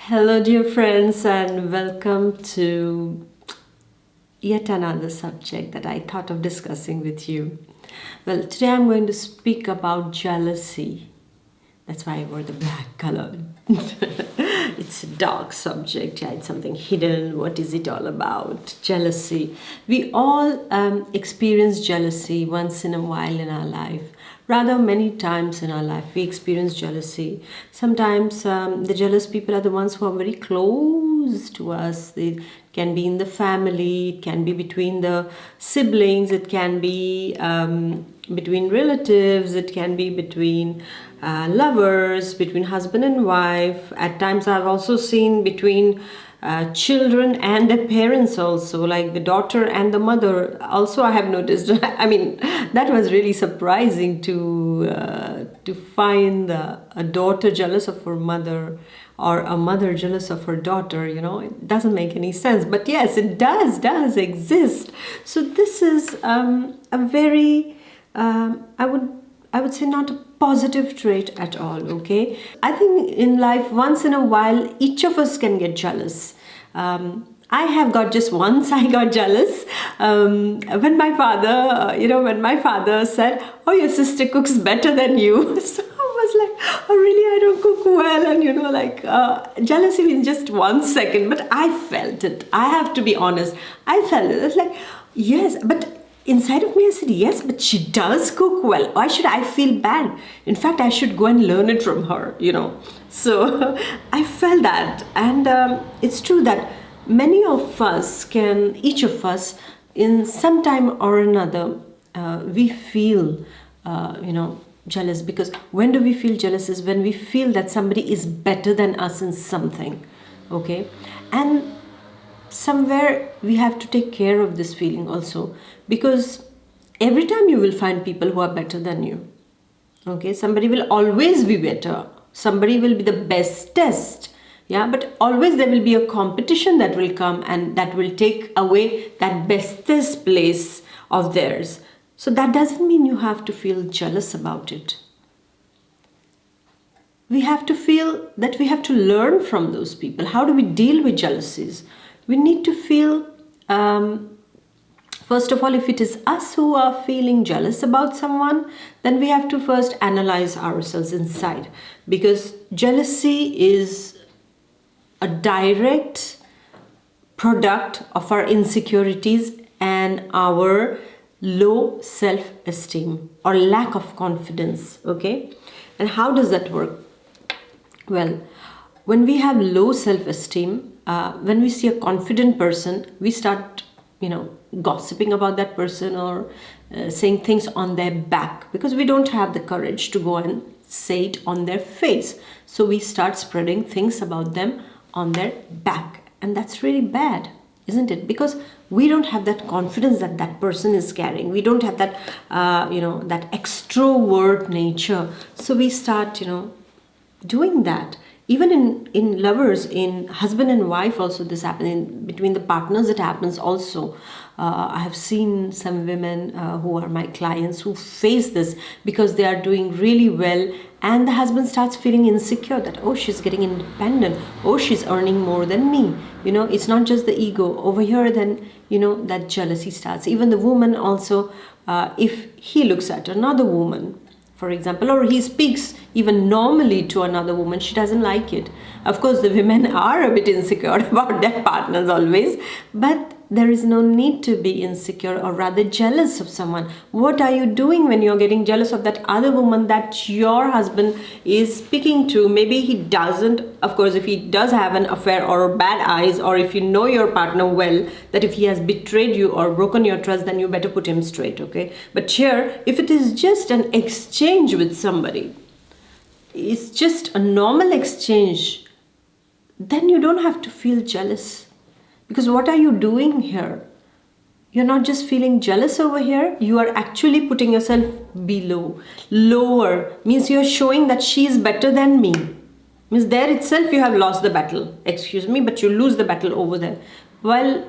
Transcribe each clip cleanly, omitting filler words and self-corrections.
Hello, dear friends, and welcome to yet another subject that I thought of discussing with you. Well, today I'm going to speak about jealousy. That's why I wore the black color. It's a dark subject, yeah, it's something hidden. What is it all about? Jealousy. We all experience jealousy once in a while in our life. Rather, many times in our life, we experience jealousy. Sometimes the jealous people are the ones who are very close to us. They can be in the family, it can be between the siblings, it can be between relatives, it can be between lovers, between husband and wife. At times I've also seen between children and their parents also, like the daughter and the mother. Also, I have noticed. I mean, that was really surprising to find a daughter jealous of her mother or a mother jealous of her daughter. It doesn't make any sense. But yes, it does exist. So this is a very I would say not a positive trait at all, okay? I think in life, once in a while, each of us can get jealous. I have got just once I got jealous when my father said, "Oh, your sister cooks better than you." So I was like, "Oh, really? I don't cook well." And jealousy in just 1 second, but I felt it. I have to be honest. I felt it. It's like, yes, but inside of me, I said, yes, but she does cook well. Why should I feel bad? In fact, I should go and learn it from her. So I felt that. And it's true that many of us each of us, in some time or another, we feel, jealous. Because when do we feel jealous is when we feel that somebody is better than us in something. Okay? And somewhere we have to take care of this feeling also, because every time you will find people who are better than you. Okay, somebody will always be better, somebody will be the bestest, yeah, but always there will be a competition that will come and that will take away that bestest place of theirs. So that doesn't mean you have to feel jealous about it. We have to feel that we have to learn from those people. How do we deal with jealousies? We need to feel, first of all, if it is us who are feeling jealous about someone, then we have to first analyze ourselves inside. Because jealousy is a direct product of our insecurities and our low self-esteem or lack of confidence. Okay? And how does that work? Well, when we have low self-esteem, when we see a confident person, we start, gossiping about that person or saying things on their back, because we don't have the courage to go and say it on their face. So we start spreading things about them on their back. And that's really bad, isn't it? Because we don't have that confidence that that person is carrying. We don't have that, that extrovert nature. So we start, doing that. Even in lovers, in husband and wife also this happens. In between the partners it happens also. I have seen some women who are my clients who face this because they are doing really well, and the husband starts feeling insecure that, oh, she's getting independent, oh, she's earning more than me. It's not just the ego over here. Then that jealousy starts. Even the woman also, if he looks at another woman, for example, or he speaks even normally to another woman, she doesn't like it. Of course, the women are a bit insecure about their partners always, but there is no need to be insecure or rather jealous of someone. What are you doing when you're getting jealous of that other woman that your husband is speaking to? Maybe he doesn't. Of course, if he does have an affair or bad eyes, or if you know your partner well, that if he has betrayed you or broken your trust, then you better put him straight, okay? But here, if it is just an exchange with somebody, it's just a normal exchange, then you don't have to feel jealous. Because what are you doing here? You're not just feeling jealous over here, you are actually putting yourself below. Lower means you're showing that she is better than me. Means there itself you have lost the battle. Excuse me, but you lose the battle over there. While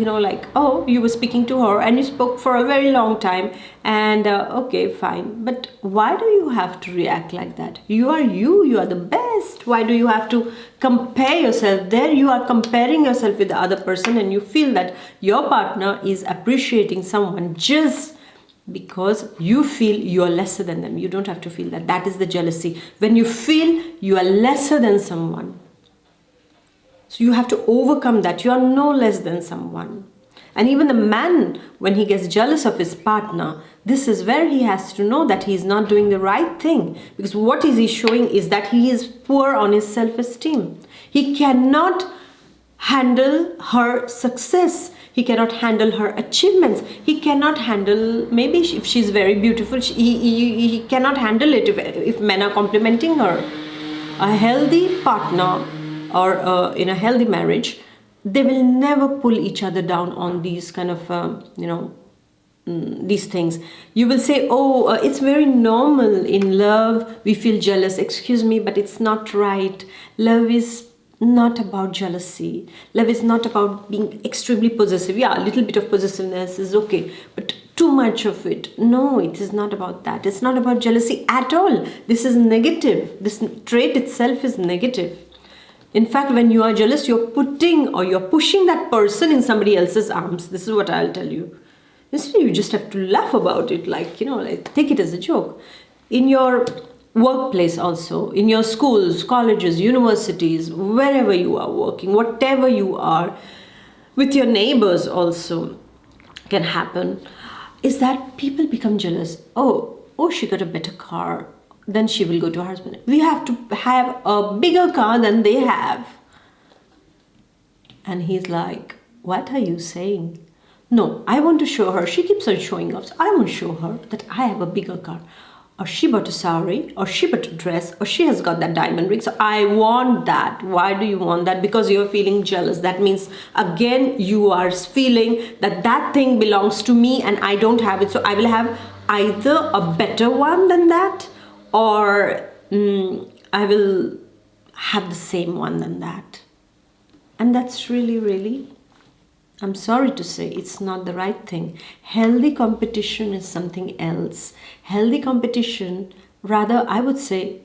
like, oh, you were speaking to her and you spoke for a very long time, and okay, fine. But why do you have to react like that? You are the best. Why do you have to compare yourself? There you are comparing yourself with the other person, and you feel that your partner is appreciating someone just because you feel you are lesser than them. You don't have to feel that. That is the jealousy. When you feel you are lesser than someone, so you have to overcome that. You are no less than someone. And even the man, when he gets jealous of his partner, this is where he has to know that he is not doing the right thing. Because what is he showing is that he is poor on his self-esteem. He cannot handle her success. He cannot handle her achievements. He cannot handle, maybe if she's very beautiful, he cannot handle it if men are complimenting her. A healthy partner, or in a healthy marriage, they will never pull each other down on these kind of, these things. You will say, oh, it's very normal in love, we feel jealous. Excuse me, but it's not right. Love is not about jealousy. Love is not about being extremely possessive. Yeah, a little bit of possessiveness is okay, but too much of it, no, it is not about that. It's not about jealousy at all. This is negative. This trait itself is negative. In fact, when you are jealous, you're putting or you're pushing that person in somebody else's arms. This is what I'll tell you. Instead, you just have to laugh about it, like take it as a joke. In your workplace also, in your schools, colleges, universities, wherever you are working, whatever you are, with your neighbors also can happen, is that people become jealous. Oh, she got a better car. Then she will go to her husband. We have to have a bigger car than they have. And he's like, what are you saying? No, I want to show her. She keeps on showing off. So I want to show her that I have a bigger car. Or she bought a sari, or she bought a dress, or she has got that diamond ring. So I want that. Why do you want that? Because you're feeling jealous. That means, again, you are feeling that that thing belongs to me and I don't have it. So I will have either a better one than that, or I will have the same one than that. And that's really, I'm sorry to say, it's not the right thing. Healthy competition is something else. Healthy competition, rather, I would say,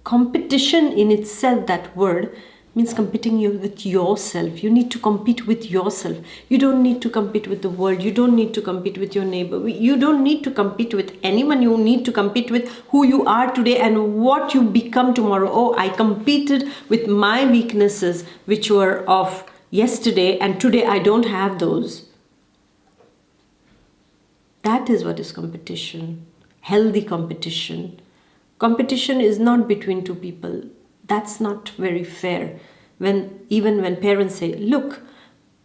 competition in itself, that word, means competing with yourself. You need to compete with yourself. You don't need to compete with the world. You don't need to compete with your neighbor. You don't need to compete with anyone. You need to compete with who you are today and what you become tomorrow. Oh, I competed with my weaknesses, which were of yesterday, and today I don't have those. That is what is competition. Healthy competition. Competition is not between two people. That's not very fair. Even when parents say, look,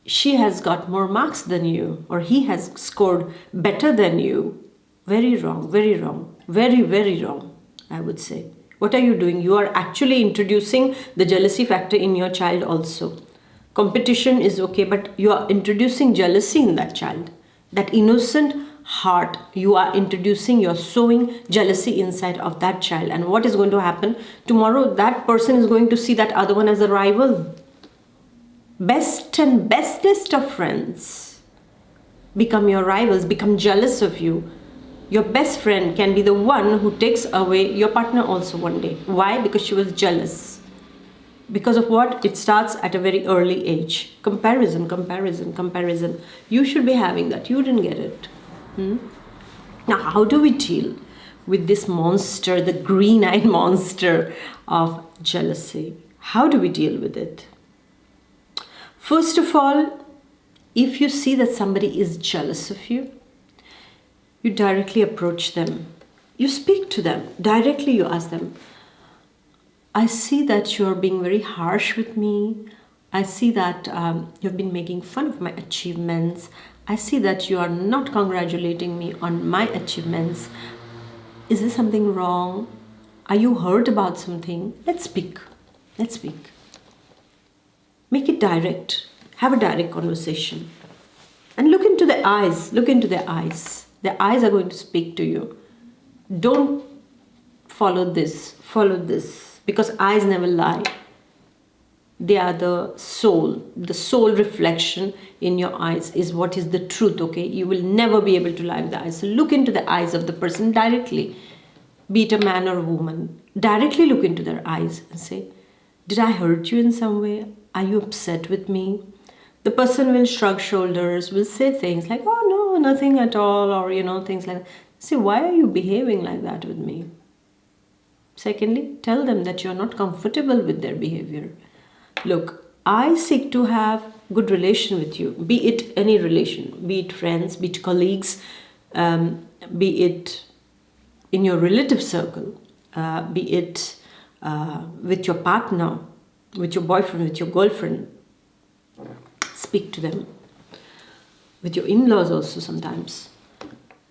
she has got more marks than you, or he has scored better than you. Very wrong, very wrong, I would say. What are you doing? You are actually introducing the jealousy factor in your child also. Competition is okay, but you are introducing jealousy in that child. That innocent heart, you're sowing jealousy inside of that child. And what is going to happen? Tomorrow, that person is going to see that other one as a rival. Best and bestest of friends become your rivals, become jealous of you. Your best friend can be the one who takes away your partner also one day. Why? Because she was jealous. Because of what? It starts at a very early age. Comparison. You should be having that. You didn't get it. Now, how do we deal with this monster, the green-eyed monster of jealousy? How do we deal with it? First of all, if you see that somebody is jealous of you, you directly approach them. You speak to them. Directly you ask them, I see that you're being very harsh with me. I see that you've been making fun of my achievements. I see that you are not congratulating me on my achievements. Is there something wrong? Are you hurt about something? Let's speak. Make it direct. Have a direct conversation. And look into their eyes. Their eyes are going to speak to you. Don't follow this. Because eyes never lie. They are the soul reflection in your eyes is what is the truth, okay? You will never be able to lie with the eyes. So look into the eyes of the person directly, be it a man or a woman. Directly look into their eyes and say, did I hurt you in some way? Are you upset with me? The person will shrug shoulders, will say things like, oh no, nothing at all, or things like that. Say, why are you behaving like that with me? Secondly, tell them that you're not comfortable with their behavior. Look, I seek to have good relation with you, be it any relation, be it friends, be it colleagues, be it in your relative circle, be it with your partner, with your boyfriend, with your girlfriend. Speak to them. With your in-laws also sometimes.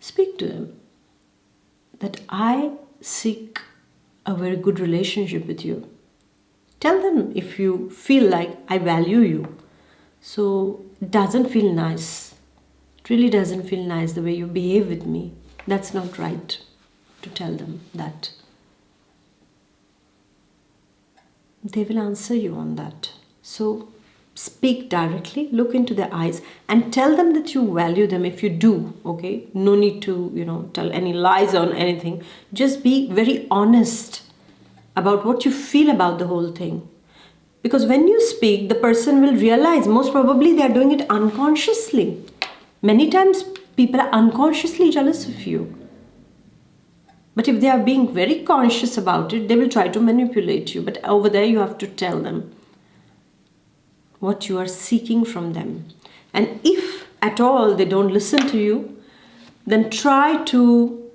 Speak to them that I seek a very good relationship with you. Tell them if you feel like I value you. So it doesn't feel nice. It really doesn't feel nice the way you behave with me. That's not right to tell them that. They will answer you on that. So speak directly, look into their eyes and tell them that you value them if you do, okay? No need to, tell any lies on anything. Just be very honest about what you feel about the whole thing. Because when you speak, the person will realize most probably they are doing it unconsciously. Many times people are unconsciously jealous of you. But if they are being very conscious about it, they will try to manipulate you. But over there you have to tell them what you are seeking from them. And if at all they don't listen to you, then try to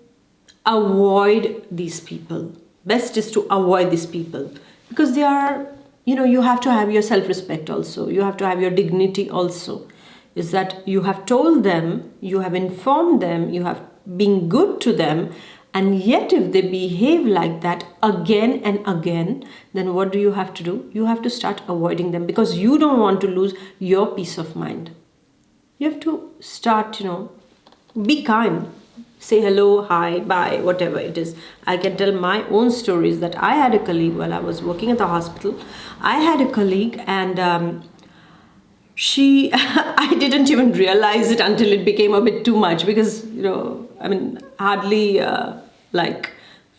avoid these people. Best is to avoid these people because they are, you have to have your self-respect also. You have to have your dignity also. Is that you have told them, you have informed them, you have been good to them, and yet if they behave like that again and again, then what do you have to do? You have to start avoiding them because you don't want to lose your peace of mind. You have to start, be kind. Say hello, hi, bye, whatever it is. I can tell my own stories that I had a colleague while I was working at the hospital. I had a colleague and she, I didn't even realize it until it became a bit too much because, hardly like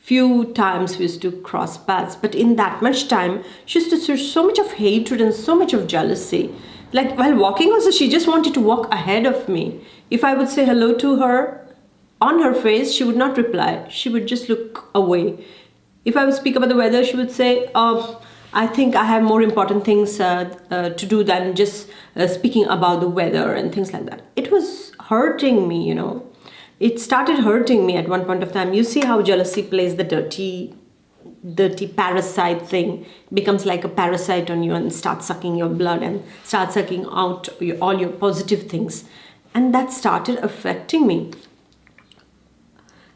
few times we used to cross paths. But in that much time, she used to show so much of hatred and so much of jealousy. Like while walking also, she just wanted to walk ahead of me. If I would say hello to her, on her face, she would not reply. She would just look away. If I would speak about the weather, she would say, I think I have more important things to do than just speaking about the weather and things like that. It was hurting me, It started hurting me at one point of time. You see how jealousy plays the dirty parasite thing. It becomes like a parasite on you and starts sucking your blood and starts sucking out all your positive things. And that started affecting me.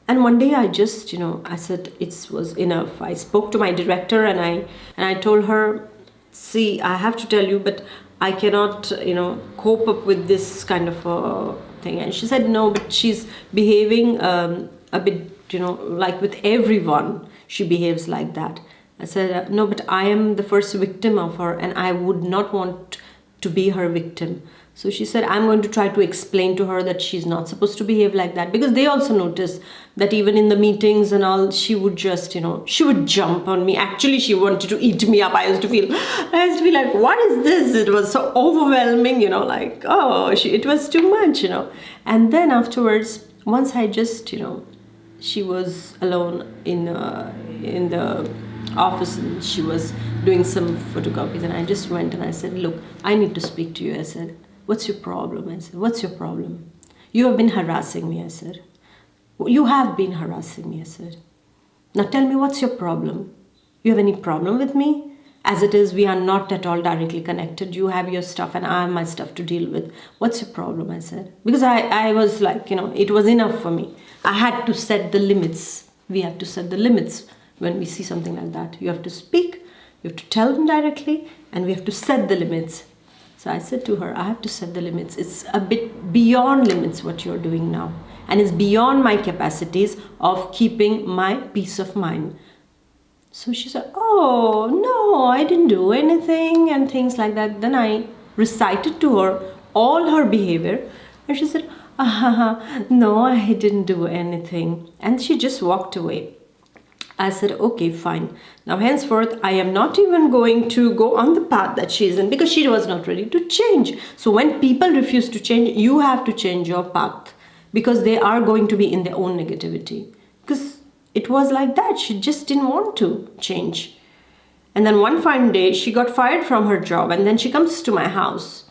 And one day I just, I said it was enough. I spoke to my director and I told her, see, I have to tell you, but I cannot, cope up with this kind of a thing. And she said, no, but she's behaving a bit, like with everyone, she behaves like that. I said, no, but I am the first victim of her and I would not want to be her victim. So she said, I'm going to try to explain to her that she's not supposed to behave like that. Because they also noticed that even in the meetings and all, she would just, she would jump on me. Actually, she wanted to eat me up. I used to feel like, what is this? It was so overwhelming, like, it was too much, And then afterwards, once I just, she was alone in the office and she was doing some photocopies. And I just went and I said, look, I need to speak to you. I said, what's your problem? I said, what's your problem? You have been harassing me, I said. You have been harassing me, I said. Now tell me, what's your problem? You have any problem with me? As it is, we are not at all directly connected. You have your stuff and I have my stuff to deal with. What's your problem? I said. Because I was like, it was enough for me. I had to set the limits. We have to set the limits when we see something like that. You have to speak, you have to tell them directly, and we have to set the limits. So I said to her, I have to set the limits. It's a bit beyond limits what you're doing now. And it's beyond my capacities of keeping my peace of mind. So she said, oh, no, I I didn't do anything and things like that. Then I recited to her all her behavior, and she said, no, I didn't do anything. And she just walked away. I said, okay, fine. Now, henceforth, I am not even going to go on the path that she is in, because she was not ready to change. So when people refuse to change, you have to change your path, because they are going to be in their own negativity. Because it was like that. She just didn't want to change. And then one fine day, she got fired from her job, and then she comes to my house.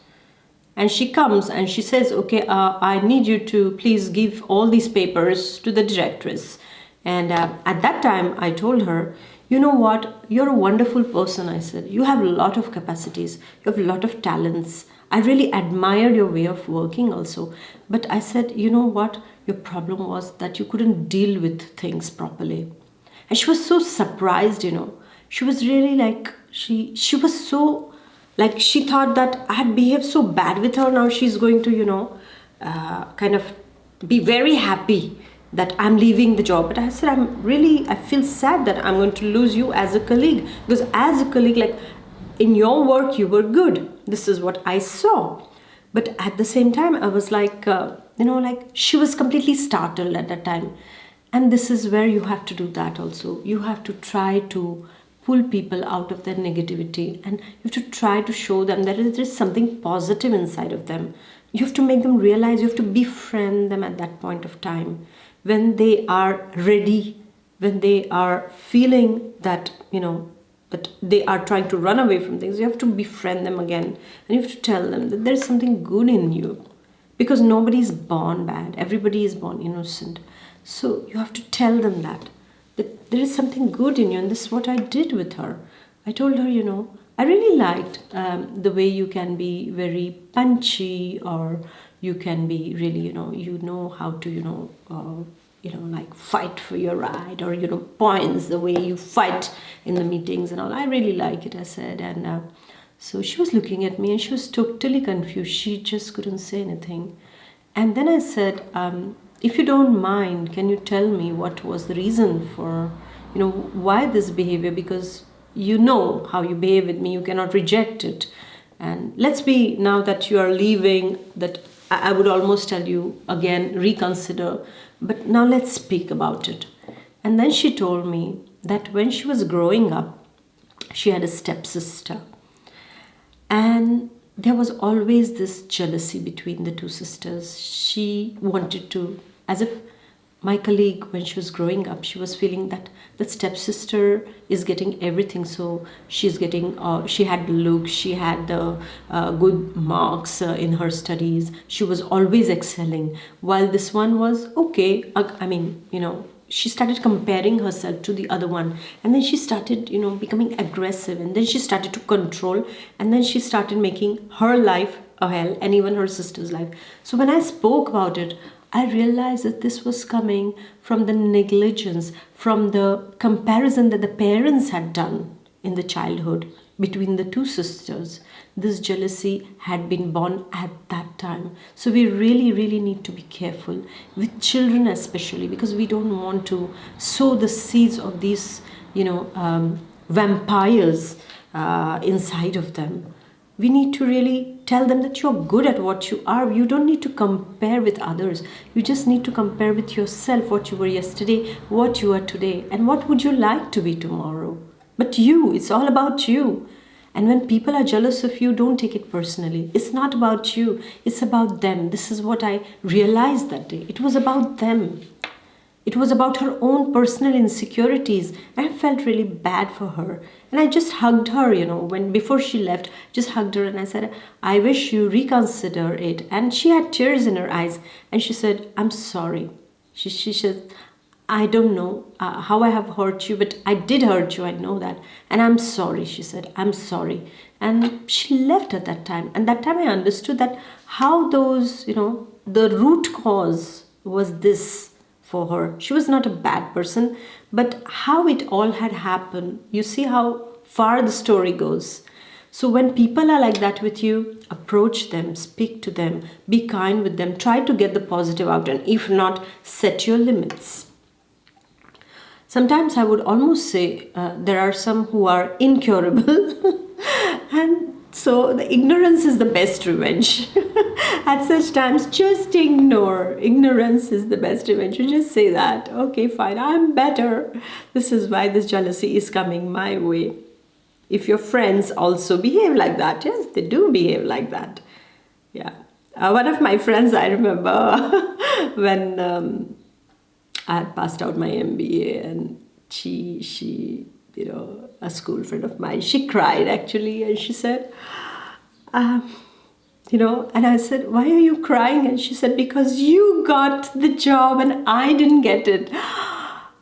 And she comes and she says, okay, I need you to please give all these papers to the directress. And at that time, I told her, you know what, you're a wonderful person, I said. You have a lot of capacities. You have a lot of talents. I really admired your way of working also. But I said, you know what, your problem was that you couldn't deal with things properly. And she was so surprised, She was really like, she was so, like, she thought that I had behaved so bad with her. Now she's going to, kind of be very happy that I'm leaving the job. But I said, I feel sad that I'm going to lose you as a colleague. Because as a colleague, like, in your work, you were good. This is what I saw. But at the same time, I was like, she was completely startled at that time. And this is where you have to do that also. You have to try to pull people out of their negativity. And you have to try to show them that there is something positive inside of them. You have to make them realize, you have to befriend them at that point of time. When they are ready, when they are feeling that, that they are trying to run away from things, you have to befriend them again. And you have to tell them that there's something good in you. Because nobody is born bad. Everybody is born innocent. So you have to tell them that there is something good in you. And this is what I did with her. I told her, I really liked the way you can be very punchy, or you can be really, you know how to, like fight for your right, or, points, the way you fight in the meetings and all. I really like it, I said. And so she was looking at me and she was totally confused. She just couldn't say anything. And then I said, if you don't mind, can you tell me what was the reason for, why this behavior? Because you know how you behave with me, you cannot reject it. And let's be, now that you are leaving, that I would almost tell you again, reconsider, but now let's speak about it. And then she told me that when she was growing up, she had a stepsister. And there was always this jealousy between the two sisters. She wanted to, as if my colleague, when she was growing up, she was feeling that the stepsister is getting everything. So she's getting, she had the look, she had the good marks in her studies. She was always excelling. While this one was okay. She started comparing herself to the other one. And then she started, becoming aggressive. And then she started to control. And then she started making her life a hell, and even her sister's life. So when I spoke about it, I realized that this was coming from the negligence, from the comparison that the parents had done in the childhood between the two sisters. This jealousy had been born at that time. So we really, really need to be careful with children especially, because we don't want to sow the seeds of these, vampires inside of them. We need to really tell them that you're good at what you are. You don't need to compare with others. You just need to compare with yourself, what you were yesterday, what you are today, and what would you like to be tomorrow. But you, it's all about you. And when people are jealous of you, don't take it personally. It's not about you, it's about them. This is what I realized that day. It was about them. It was about her own personal insecurities. And I felt really bad for her. And I just hugged her, before she left, just hugged her and I said, I wish you reconsider it. And she had tears in her eyes. And she said, I'm sorry. She said, I don't know how I have hurt you, but I did hurt you, I know that. And I'm sorry, she said, I'm sorry. And she left at that time. And that time I understood that how those, the root cause was this for her. She was not a bad person, but how it all had happened, you see how far the story goes. So when people are like that with you, approach them, speak to them, be kind with them, try to get the positive out, and if not, set your limits. Sometimes I would almost say there are some who are incurable, and so the ignorance is the best revenge. At such times, just ignore. Ignorance is the best revenge. You just say that, okay, fine, I'm better. This is why this jealousy is coming my way. If your friends also behave like that, yes, they do behave like that. Yeah. One of my friends, I remember when I had passed out my MBA, and she, a school friend of mine, she cried actually, and she said, and I said, why are you crying? And she said, because you got the job and I didn't get it.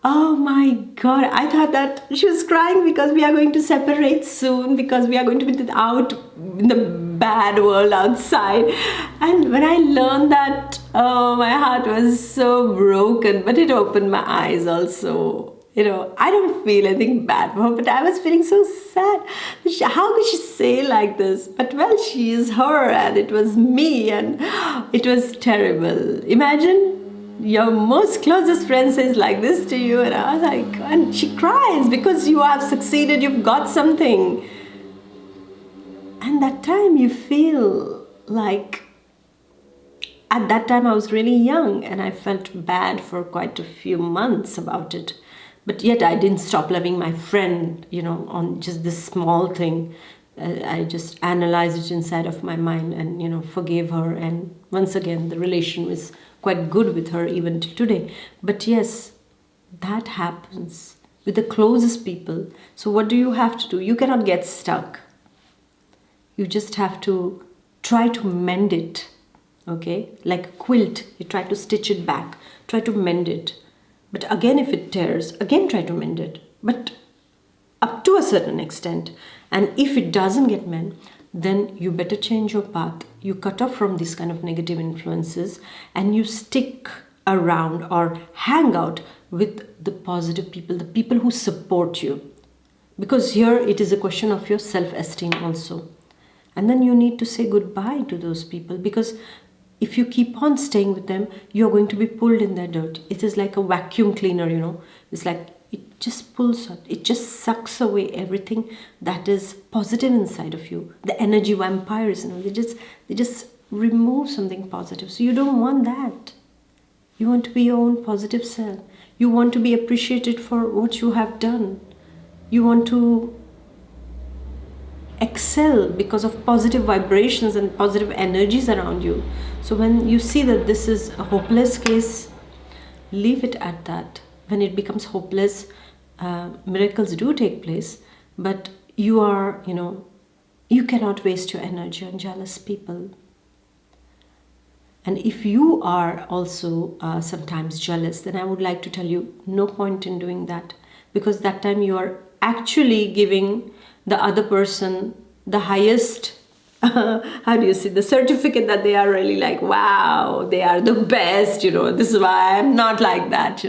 Oh my God. I thought that she was crying because we are going to separate soon, because we are going to be out in the bad world outside. And when I learned that, oh, my heart was so broken, but it opened my eyes also. I don't feel anything bad for her, but I was feeling so sad. How could she say like this? But well, she is her and it was me, and it was terrible. Imagine your most closest friend says like this to you, and I was like, and she cries because you have succeeded, you've got something. And that time you feel like, at that time I was really young and I felt bad for quite a few months about it. But yet I didn't stop loving my friend, on just this small thing. I just analyzed it inside of my mind and, forgave her. And once again, the relation was quite good with her even till today. But yes, that happens with the closest people. So what do you have to do? You cannot get stuck. You just have to try to mend it, okay? Like a quilt, you try to stitch it back, try to mend it. But again, if it tears, again try to mend it. But up to a certain extent. And if it doesn't get mended, then you better change your path. You cut off from these kind of negative influences and you stick around or hang out with the positive people, the people who support you. Because here it is a question of your self-esteem also. And then you need to say goodbye to those people, because if you keep on staying with them, you're going to be pulled in their dirt. It is like a vacuum cleaner, It's like it just pulls out, it just sucks away everything that is positive inside of you. The energy vampires, they just remove something positive. So you don't want that. You want to be your own positive self. You want to be appreciated for what you have done. You want to excel because of positive vibrations and positive energies around you. So when you see that this is a hopeless case, leave it at that. When it becomes hopeless, miracles do take place, but you cannot waste your energy on jealous people. And if you are also sometimes jealous, then I would like to tell you, no point in doing that, because that time you are actually giving the other person the highest, the certificate that they are really like, wow, they are the best, this is why I'm not like that,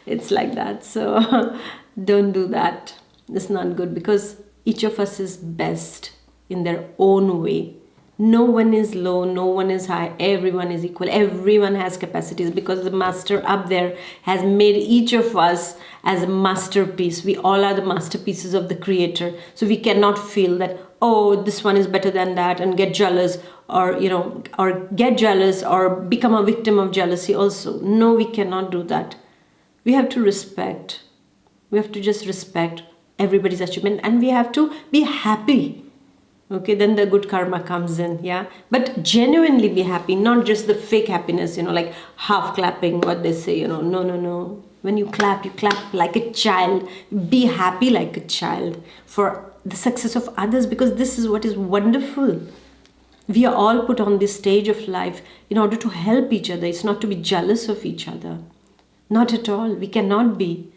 it's like that. So don't do that. It's not good, because each of us is best in their own way. No one is low, no one is high, everyone is equal, everyone has capacities, because the master up there has made each of us as a masterpiece. We all are the masterpieces of the creator. So we cannot feel that, oh, this one is better than that, and get jealous or get jealous or become a victim of jealousy also. No, we cannot do that. We have to respect. We have to just respect everybody's achievement, and we have to be happy. Okay, then the good karma comes in, yeah. But genuinely be happy, not just the fake happiness, like half clapping, what they say, no. When you clap like a child. Be happy like a child for the success of others, because this is what is wonderful. We are all put on this stage of life in order to help each other. It's not to be jealous of each other. Not at all. We cannot be.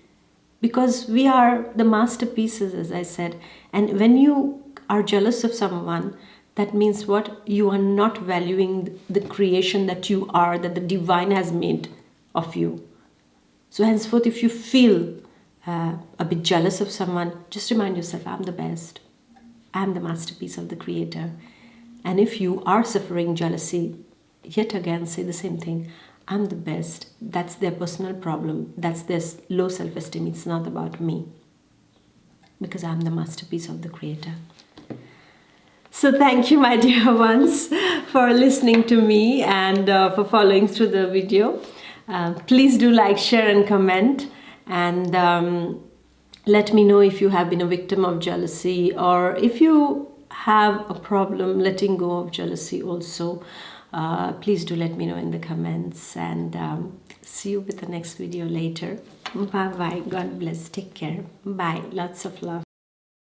Because we are the masterpieces, as I said. And when you are jealous of someone, that means what? You are not valuing the creation that you are, that the divine has made of you. So henceforth, if you feel a bit jealous of someone, just remind yourself, I'm the best. I'm the masterpiece of the creator. And if you are suffering jealousy, yet again say the same thing. I'm the best. That's their personal problem. That's their low self-esteem. It's not about me. Because I'm the masterpiece of the Creator. So thank you, my dear ones, for listening to me and for following through the video. Please do like, share and comment, and let me know if you have been a victim of jealousy, or if you have a problem letting go of jealousy also. Please do let me know in the comments, and see you with the next video later. Bye bye. God bless. Take care. Bye. Lots of love.